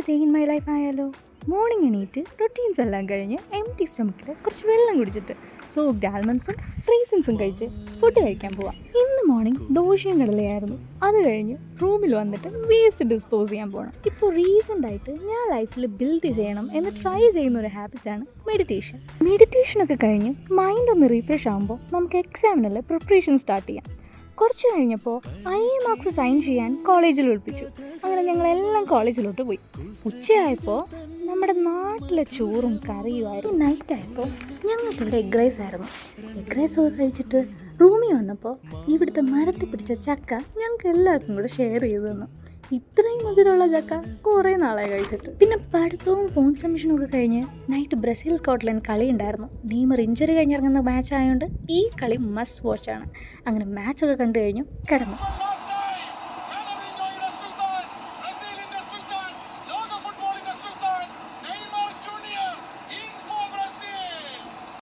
Day in my life ആയാലോ? Morning എണീറ്റ് routines എല്ലാം കഴിഞ്ഞ് എംപ്റ്റി സ്റ്റൊമക്കിൽ കുറച്ച് വെള്ളം കുടിച്ചിട്ട് സോക്ഡ് ആൽമണ്ട്സും റീസൻസും കഴിച്ച് ഫുഡ് കഴിക്കാൻ പോവാം. ഇന്ന് മോർണിംഗ് ദോശയും കടലയായിരുന്നു. അത് കഴിഞ്ഞ് റൂമിൽ വന്നിട്ട് വേസ്റ്റ് ഡിസ്പോസ് ചെയ്യാൻ പോകണം. ഇപ്പോൾ റീസെൻ്റായിട്ട് ഞാൻ ലൈഫിൽ ബിൽഡ് ചെയ്യണം എന്ന് ട്രൈ ചെയ്യുന്ന ഒരു ഹാബിറ്റാണ് മെഡിറ്റേഷൻ. മെഡിറ്റേഷനൊക്കെ കഴിഞ്ഞ് മൈൻഡ് ഒന്ന് റീഫ്രഷ് ആകുമ്പോൾ നമുക്ക് എക്സാമിനുള്ള പ്രിപ്പറേഷൻ സ്റ്റാർട്ട് ചെയ്യാം. കുറച്ച് കഴിഞ്ഞപ്പോൾ IA മാർക്സ് സൈൻ ചെയ്യാൻ കോളേജിൽ വിളിപ്പിച്ചു. അങ്ങനെ ഞങ്ങളെല്ലാം കോളേജിലോട്ട് പോയി. ഉച്ചയായപ്പോൾ നമ്മുടെ നാട്ടിലെ ചോറും കറിയുമായിരുന്നു. നൈറ്റായപ്പോൾ ഞങ്ങൾക്കിവിടെ എഗ് റൈസ് ആയിരുന്നു. എഗ് റൈസ് ഒക്കെ കഴിച്ചിട്ട് റൂമിൽ വന്നപ്പോൾ ഇവിടുത്തെ മരത്തിൽ പിടിച്ച ചക്ക ഞങ്ങൾക്ക് എല്ലാവർക്കും കൂടെ ഷെയർ ചെയ്ത് തന്നു. ഇത്രയും മധുരമുള്ള ചക്ക കുറേ നാളായി കഴിച്ചിട്ട്. പിന്നെ പഠിത്തവും ഫോൺ സബ്മിഷനും ഒക്കെ കഴിഞ്ഞ് നൈറ്റ് ബ്രസീൽ സ്കോട്ട്ലൻഡ് കളി ഉണ്ടായിരുന്നു. നെയ്മർ ഇഞ്ചറി കഴിഞ്ഞിറങ്ങുന്ന മാച്ച് ആയതുകൊണ്ട് ഈ കളി മസ്റ്റ് വാച്ചാണ്. അങ്ങനെ മാച്ചൊക്കെ കണ്ടു കഴിഞ്ഞു കിടന്നു.